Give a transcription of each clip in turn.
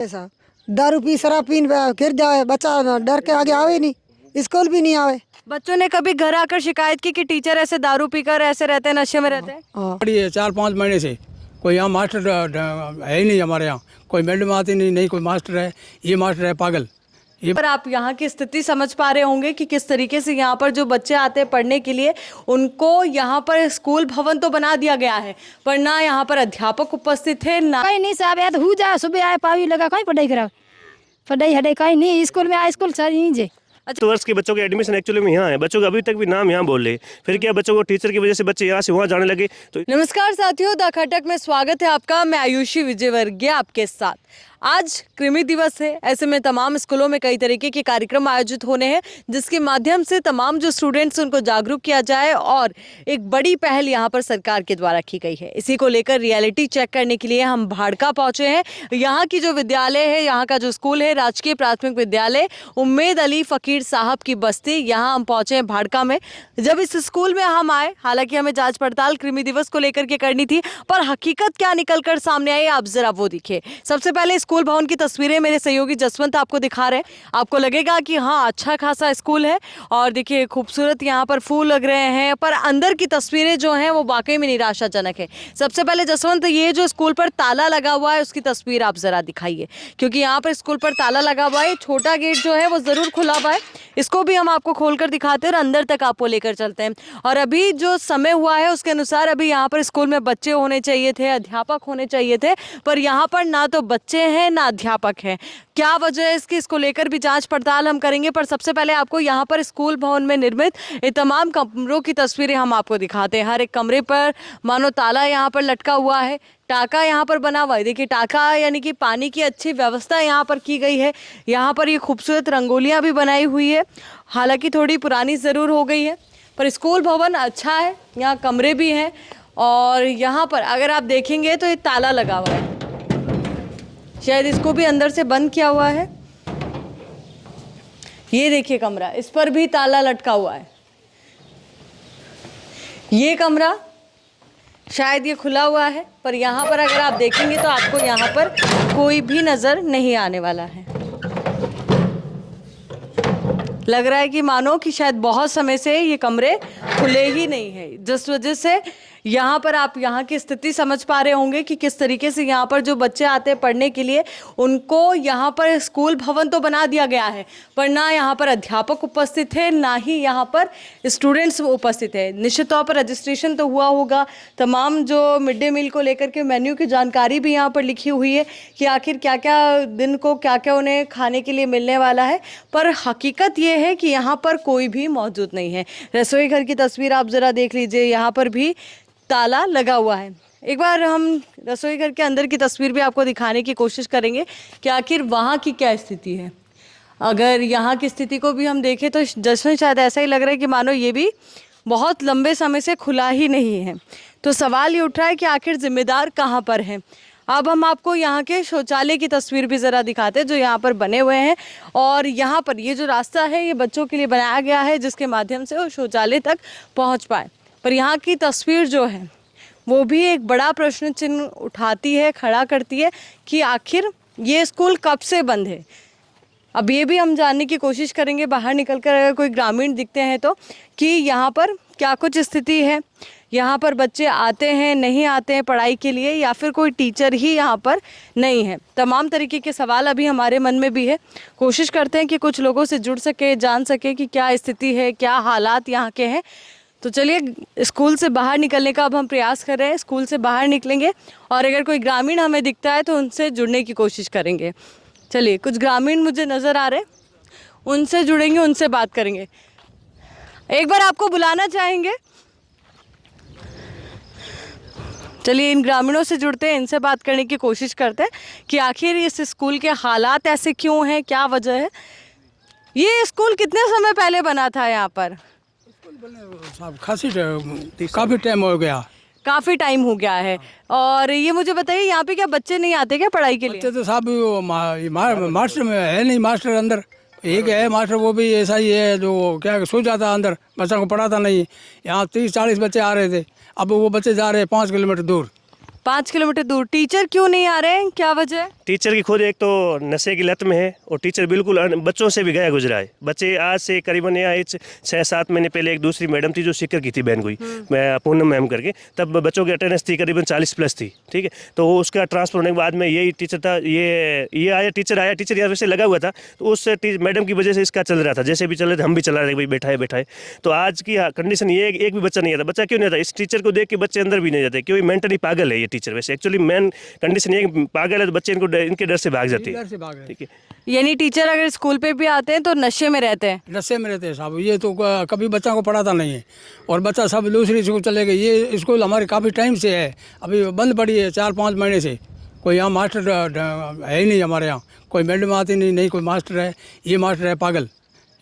ऐसा दारू पी शराब पीन गिर जाए बच्चा डर के आगे आवे नहीं, स्कूल भी नहीं आवे। बच्चों ने कभी घर आकर शिकायत की कि टीचर ऐसे दारू पीकर ऐसे रहते हैं, नशे में रहते हैं? हाँ बड़ी है 4-5 महीने से कोई यहाँ मास्टर है ही नहीं हमारे यहाँ, कोई मैडम आती नहीं कोई मास्टर है, ये मास्टर है पागल ये। पर आप यहाँ की स्थिति समझ पा रहे होंगे कि किस तरीके से यहाँ पर जो बच्चे आते हैं पढ़ने के लिए, उनको यहाँ पर स्कूल भवन तो बना दिया गया है पर ना यहाँ पर अध्यापक उपस्थित है ना। कहीं नहीं साहब, या तो हो जाए सुबह आए पावी लगा कहीं पढ़ाई करा, पढ़ाई हटाई कहीं नहीं, स्कूल में आए स्कूल सर नहीं जे। तो वर्ष के बच्चों के एडमिशन एक्चुअली में यहाँ है, बच्चों का अभी तक भी नाम यहाँ बोल रहे, फिर क्या बच्चों को टीचर की वजह से बच्चे यहाँ से वहाँ जाने लगे। तो नमस्कार साथियों, द खटक में स्वागत है आपका। मैं आयुषी विजयवर्गीय आपके साथ। आज कृमि दिवस है, ऐसे में तमाम स्कूलों में कई तरीके के कार्यक्रम आयोजित होने हैं जिसके माध्यम से तमाम जो स्टूडेंट्स उनको जागरूक किया जाए और एक बड़ी पहल यहाँ पर सरकार के द्वारा की गई है। इसी को लेकर रियलिटी चेक करने के लिए हम भाड़का पहुंचे हैं। यहाँ की जो विद्यालय है, यहाँ का जो स्कूल है, राजकीय प्राथमिक विद्यालय उम्मेद अली फकीर साहब की बस्ती, यहाँ हम पहुंचे हैं भाड़का में। जब इस स्कूल में हम आए, हालांकि हमें जांच पड़ताल कृमि दिवस को लेकर के करनी थी, पर हकीकत क्या निकल कर सामने आई आप जरा वो दिखे। सबसे पहले स्कूल भवन की तस्वीरें मेरे सहयोगी जसवंत आपको दिखा रहे हैं। आपको लगेगा कि हाँ अच्छा खासा स्कूल है और देखिए खूबसूरत यहाँ पर फूल लग रहे हैं, पर अंदर की तस्वीरें जो हैं वो वाकई में निराशाजनक है। सबसे पहले जसवंत, ये जो स्कूल पर ताला लगा हुआ है उसकी तस्वीर आप जरा दिखाइए, क्योंकि यहाँ पर स्कूल पर ताला लगा हुआ है। छोटा गेट जो है वो जरूर खुला हुआ है, इसको भी हम आपको खोलकर दिखाते हैं और अंदर तक आपको लेकर चलते हैं। और अभी जो समय हुआ है उसके अनुसार अभी यहाँ पर स्कूल में बच्चे होने चाहिए थे, अध्यापक होने चाहिए थे, पर यहाँ पर ना तो बच्चे हैं ना अध्यापक है। क्या वजह है इसकी, इसको लेकर भी जांच पड़ताल हम करेंगे। पर सबसे पहले आपको यहाँ पर स्कूल भवन में निर्मित ये तमाम कमरों की तस्वीरें हम आपको दिखाते हैं। हर एक कमरे पर मानो ताला यहाँ पर लटका हुआ है, टाका यहाँ पर बना हुआ है। देखिए टाका यानी कि पानी की अच्छी व्यवस्था यहाँ पर की गई है। यहाँ पर ये खूबसूरत रंगोलियाँ भी बनाई हुई है, हालांकि थोड़ी पुरानी ज़रूर हो गई है, पर स्कूल भवन अच्छा है। यहाँ कमरे भी हैं और यहाँ पर अगर आप देखेंगे तो ये ताला लगा हुआ है, शायद इसको भी अंदर से बंद किया हुआ है। ये देखिए कमरा, इस पर भी ताला लटका हुआ है। ये कमरा शायद ये खुला हुआ है, पर यहाँ पर अगर आप देखेंगे तो आपको यहाँ पर कोई भी नज़र नहीं आने वाला है। लग रहा है कि मानो कि शायद बहुत समय से ये कमरे खुले ही नहीं है, जिस वजह से यहाँ पर आप यहाँ की स्थिति समझ पा रहे होंगे कि किस तरीके से यहाँ पर जो बच्चे आते हैं पढ़ने के लिए, उनको यहाँ पर स्कूल भवन तो बना दिया गया है पर ना यहाँ पर अध्यापक उपस्थित है ना ही यहाँ पर स्टूडेंट्स उपस्थित है। निश्चित तौर पर रजिस्ट्रेशन तो हुआ होगा, तमाम जो मिड डे मील को लेकर के मेन्यू की जानकारी भी यहाँ पर लिखी हुई है कि आखिर क्या क्या दिन को क्या क्या उन्हें खाने के लिए मिलने वाला है, पर हकीकत ये है कि यहाँ पर कोई भी मौजूद नहीं है। रसोई घर की तस्वीर आप ज़रा देख लीजिए, यहाँ पर भी ताला लगा हुआ है। एक बार हम रसोई घर के अंदर की तस्वीर भी आपको दिखाने की कोशिश करेंगे कि आखिर वहाँ की क्या स्थिति है। अगर यहाँ की स्थिति को भी हम देखें तो जैसे शायद ऐसा ही लग रहा है कि मानो ये भी बहुत लंबे समय से खुला ही नहीं है। तो सवाल ये उठ रहा है कि आखिर जिम्मेदार कहाँ पर है। अब हम आपको यहाँ के शौचालय की तस्वीर भी ज़रा दिखाते हैं जो यहाँ पर बने हुए हैं, और यहाँ पर ये जो रास्ता है ये बच्चों के लिए बनाया गया है जिसके माध्यम से वो शौचालय तक पहुँच पाए। पर यहाँ की तस्वीर जो है वो भी एक बड़ा प्रश्न चिन्ह उठाती है, खड़ा करती है कि आखिर ये स्कूल कब से बंद है। अब ये भी हम जानने की कोशिश करेंगे बाहर निकलकर, अगर कोई ग्रामीण दिखते हैं तो, कि यहाँ पर क्या कुछ स्थिति है, यहाँ पर बच्चे आते हैं नहीं आते हैं पढ़ाई के लिए, या फिर कोई टीचर ही यहाँ पर नहीं है। तमाम तरीके के सवाल अभी हमारे मन में भी है। कोशिश करते हैं कि कुछ लोगों से जुड़ सके, जान सके कि क्या स्थिति है, क्या हालात यहाँ के हैं। तो चलिए स्कूल से बाहर निकलने का अब हम प्रयास कर रहे हैं। स्कूल से बाहर निकलेंगे और अगर कोई ग्रामीण हमें दिखता है तो उनसे जुड़ने की कोशिश करेंगे। चलिए कुछ ग्रामीण मुझे नज़र आ रहे, उनसे जुड़ेंगे, उनसे बात करेंगे। एक बार आपको बुलाना चाहेंगे। चलिए इन ग्रामीणों से जुड़ते हैं, इनसे बात करने की कोशिश करते हैं कि आखिर इस स्कूल के हालात ऐसे क्यों हैं, क्या वजह है। ये स्कूल कितने समय पहले बना था यहाँ पर? काफ़ी टाइम हो गया, काफ़ी टाइम हो गया है। और ये मुझे बताइए यहाँ पे क्या बच्चे नहीं आते क्या पढ़ाई के लिए? बच्चे तो साहब मास्टर में है नहीं, मास्टर अंदर एक है मास्टर, वो भी ऐसा ही है जो क्या सो जाता अंदर, बच्चों को पढ़ाता नहीं। यहाँ 30-40 बच्चे आ रहे थे, अब वो बच्चे जा रहे हैं 5 किलोमीटर दूर। 5 किलोमीटर दूर। टीचर क्यों नहीं आ रहे हैं, क्या वजह है? टीचर की खुद एक तो नशे की लत में है और टीचर बिल्कुल बच्चों से भी गया गुजरा है। बच्चे आज से करीबन यहाँ 6-7 महीने पहले एक दूसरी मैडम थी जो सीकर की थी बहन कोई, मैं पूनम मैम करके, तब बच्चों की अटेंडेंस थी करीबन 40+ थी, ठीक है। तो उसका ट्रांसफर होने के बाद में यही टीचर था, ये आया टीचर यहाँ वैसे लगा हुआ था, तो उस मैडम की वजह से इसका चल रहा था, जैसे भी चल रहे थे हम भी चला रहे भाई बैठा है। तो आज की कंडीशन ये एक भी बच्चा नहीं आता। बच्चा क्यों नहीं आता? इस टीचर को देख के बच्चे अंदर भी नहीं जाते, क्योंकि मेंटली पागल है ये टीचर। वैसे एक्चुअली मेन कंडीशन ये पागल है, तो बच्चे इनके डर से भाग जाते हैं, ठीक है। यानी टीचर अगर स्कूल पे भी आते हैं तो नशे में रहते हैं? नशे में रहते हैं साहब। ये तो कभी बच्चा को पढ़ाता नहीं है और बच्चा सब दूसरी स्कूल चले गए। ये स्कूल हमारे काफ़ी टाइम से है, अभी बंद पड़ी है 4-5 महीने से। कोई यहाँ मास्टर है ही नहीं हमारे यहाँ, कोई मैडम आती नहीं कोई मास्टर है। ये मास्टर है पागल,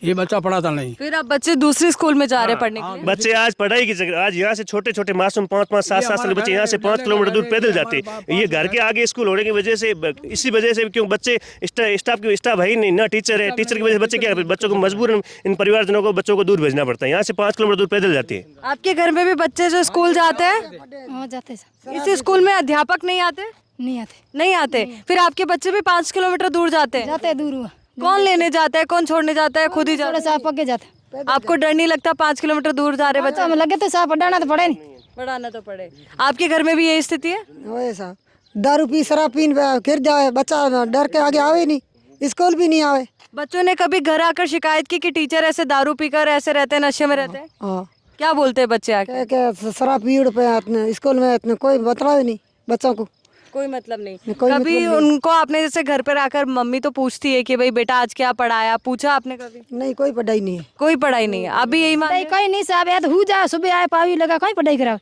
ये बच्चा पढ़ाता नहीं। फिर अब बच्चे दूसरी स्कूल में जा रहे हैं पढ़ने के लिए? बच्चे आज पढ़ाई की जगह आज यहाँ से छोटे मासूम 5-5, 7-7 साल के बच्चे यहाँ से 5 किलोमीटर दूर पैदल जाते हैं। ये घर के आगे स्कूल होने की वजह से, इसी वजह से क्यों बच्चे स्टाफ है ही नहीं, ना टीचर है। टीचर की वजह से बच्चे क्या, बच्चों को मजबूरन इन परिवारजनों को बच्चों को दूर भेजना पड़ता है। यहाँ से 5 किलोमीटर दूर पैदल जाते हैं। आपके घर में भी बच्चे जो स्कूल जाते हैं? हाँ जाते सर। इसी स्कूल में अध्यापक नहीं आते? नहीं आते। फिर आपके बच्चे भी 5 किलोमीटर दूर जाते हैं? जाते दूर हुआ। कौन लेने जाता है, कौन छोड़ने जाता है? खुद ही जाता थोड़ा सा पक्के जाते। आपको डर नहीं लगता 5 किलोमीटर दूर जा रहे बच्चे? हमें लगे तो साफ पढ़ाना तो पड़े नहीं। पढ़ाना तो पड़े। आपके घर में भी यही स्थिति है? वैसा दारू पी शराब पीन गिर जाए, बच्चा डर के आगे आवे नहीं, स्कूल भी नहीं आवे। बच्चों ने कभी घर आकर शिकायत की कि टीचर ऐसे दारू पीकर ऐसे रहते हैं, नशे में रहते हैं? हाँ, क्या बोलते हैं बच्चे आके? क्या शराब पीड़ पे इतने स्कूल में इतने कोई मतलब नहीं बच्चों को, कोई मतलब नहीं। कोई कभी मतलब नहीं। उनको आपने जैसे घर पर आकर मम्मी तो पूछती है कि भाई बेटा आज क्या पढ़ाया, पूछा आपने कभी? नहीं कोई पढ़ाई नहीं है। कोई पढ़ाई नहीं है। अभी यही मान पढ़ाई कहीं नहीं साहब, या तो हो जाए सुबह आए पावी लगा कहीं पढ़ाई करा,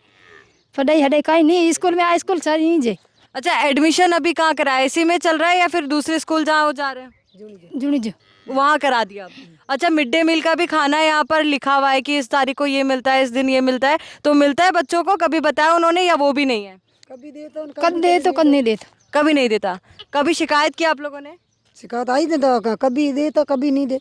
पढ़ाई हटाई कहीं नहीं। स्कूल में आए स्कूल सर नहीं जे। अच्छा, एडमिशन अभी कहाँ कराया? इसी में चल रहा है या फिर दूसरे स्कूल जहाँ वो जा रहे हैं जुनी जो वहाँ करा दिया आपने? अच्छा, मिड डे मील का भी खाना यहाँ पर लिखा हुआ है कि इस तारीख को ये मिलता है, इस दिन ये मिलता है, तो मिलता है बच्चों को? कभी बताया उन्होंने या वो भी नहीं है? कभी दे तो कद दे तो कद नहीं दे तो। कभी नहीं देता। कभी शिकायत की आप लोगों ने? शिकायत आई दे तो कभी दे तो कभी नहीं दे।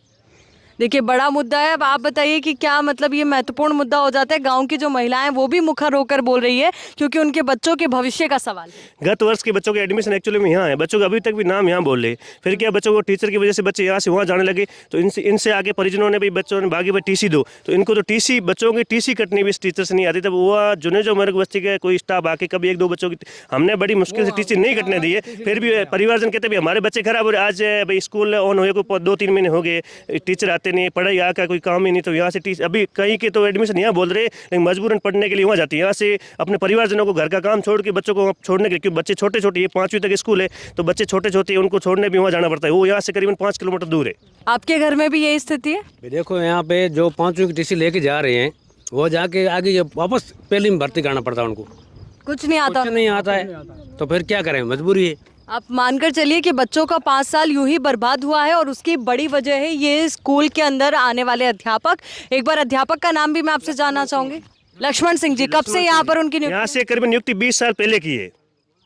देखिए, बड़ा मुद्दा है। अब आप बताइए कि क्या मतलब ये महत्वपूर्ण मुद्दा हो जाता है। गांव की जो महिलाएं वो भी मुखर होकर बोल रही है क्योंकि उनके बच्चों के भविष्य का सवाल है। गत वर्ष के बच्चों के एडमिशन एक्चुअली में यहाँ है, बच्चों का अभी तक भी नाम यहाँ बोल रहे। फिर क्या, बच्चों को टीचर की वजह से बच्चे यहाँ से वहाँ जाने लगे, तो इनसे आगे परिजनों ने भी बच्चों ने भागी भाई टीसी दो, तो इनको तो टीसी बच्चों की टीसी कटनी भी इस टीचर से नहीं आती। तब वो जो मेरे बस्ती के कोई स्टाफ आके कभी 1-2 बच्चों की हमने बड़ी मुश्किल से टीसी नहीं कटने दी है। फिर भी परिवारजन कहते भाई हमारे बच्चे खराब हो रहे। आज भाई स्कूल ऑन हुए को 2-3 महीने हो गए, टीचर आते नहीं, पढ़ाई आकर कोई काम ही नहीं, तो यहाँ से अभी कहीं के तो एडमिशन यहाँ बोल रहे, लेकिन मजबूरन पढ़ने के लिए वहाँ जाती है। यहाँ से अपने परिवारजनों को घर का काम छोड़ के बच्चों को छोड़ने के लिए, क्योंकि बच्चे छोटे ये 5वीं तक स्कूल है, तो बच्चे छोटे हैं, उनको छोड़ने भी वहाँ जाना पड़ता है। वो यहाँ से करीबन 5 किलोमीटर दूर है। आपके घर में भी यही स्थिति है? देखो यहाँ पे जो 5वीं की टीसी लेके जा रहे हैं वो जाके आगे वापस पहली में भर्ती कराना पड़ता है उनको। कुछ नहीं आता? कुछ नहीं आता है, तो फिर क्या करें, मजबूरी है। आप मानकर चलिए कि बच्चों का 5 साल यूं ही बर्बाद हुआ है और उसकी बड़ी वजह है ये स्कूल के अंदर आने वाले अध्यापक। एक बार अध्यापक का नाम भी मैं आपसे जानना चाहूंगी। लक्ष्मण सिंह जी, कब से यहाँ पर उनकी नियुक्ति? यहाँ से करीबन नियुक्ति 20 साल पहले की है।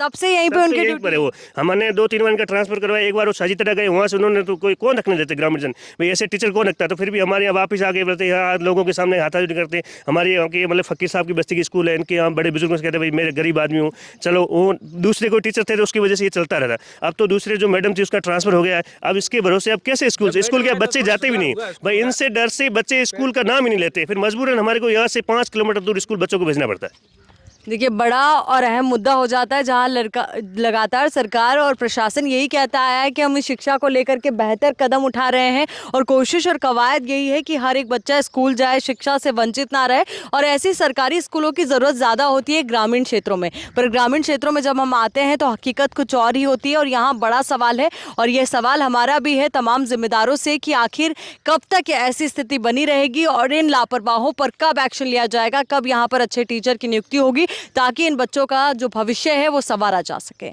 तब से यहीं पे उनकी यहीं ड्यूटी? पर है वो। हमने 2-3 बार इनका ट्रांसफर करवाया। एक बार वो साजी तरह गए वहाँ से, उन्होंने तो कोई कौन रखने देते ग्रामीण जन, भाई ऐसे टीचर कौन रखता है। तो फिर भी हमारे यहाँ वापस आगे बढ़ते, यहाँ लोगों के सामने हाथाजोड़ी करते। हमारे यहाँ के मतलब फकीर साहब की बस्ती की स्कूल है, इनके यहाँ बड़े बुजुर्गों से कहते भाई मैं गरीब आदमी हूँ, चलो। वो दूसरे कोई टीचर थे तो उसकी वजह से ये चलता रहता। अब तो दूसरे जो मैडम थी उसका ट्रांसफर हो गया है। अब इसके भरोसे अब कैसे स्कूल के बच्चे जाते भी नहीं भाई, इनसे डर से बच्चे स्कूल का नाम ही नहीं लेते। फिर मजबूरन हमारे को यहाँ से 5 किलोमीटर दूर स्कूल बच्चों को भेजना पड़ता है। देखिए, बड़ा और अहम मुद्दा हो जाता है जहां लगातार सरकार और प्रशासन यही कहता आया है कि हम इस शिक्षा को लेकर के बेहतर कदम उठा रहे हैं और कोशिश और कवायद यही है कि हर एक बच्चा स्कूल जाए, शिक्षा से वंचित ना रहे। और ऐसी सरकारी स्कूलों की ज़रूरत ज़्यादा होती है ग्रामीण क्षेत्रों में, पर ग्रामीण क्षेत्रों में जब हम आते हैं तो हकीकत कुछ और ही होती है। और यहाँ बड़ा सवाल है, और ये सवाल हमारा भी है तमाम जिम्मेदारों से, कि आखिर कब तक ऐसी स्थिति बनी रहेगी और इन लापरवाहों पर कब एक्शन लिया जाएगा, कब यहाँ पर अच्छे टीचर की नियुक्ति होगी ताकि इन बच्चों का जो भविष्य है वो संवारा जा सके।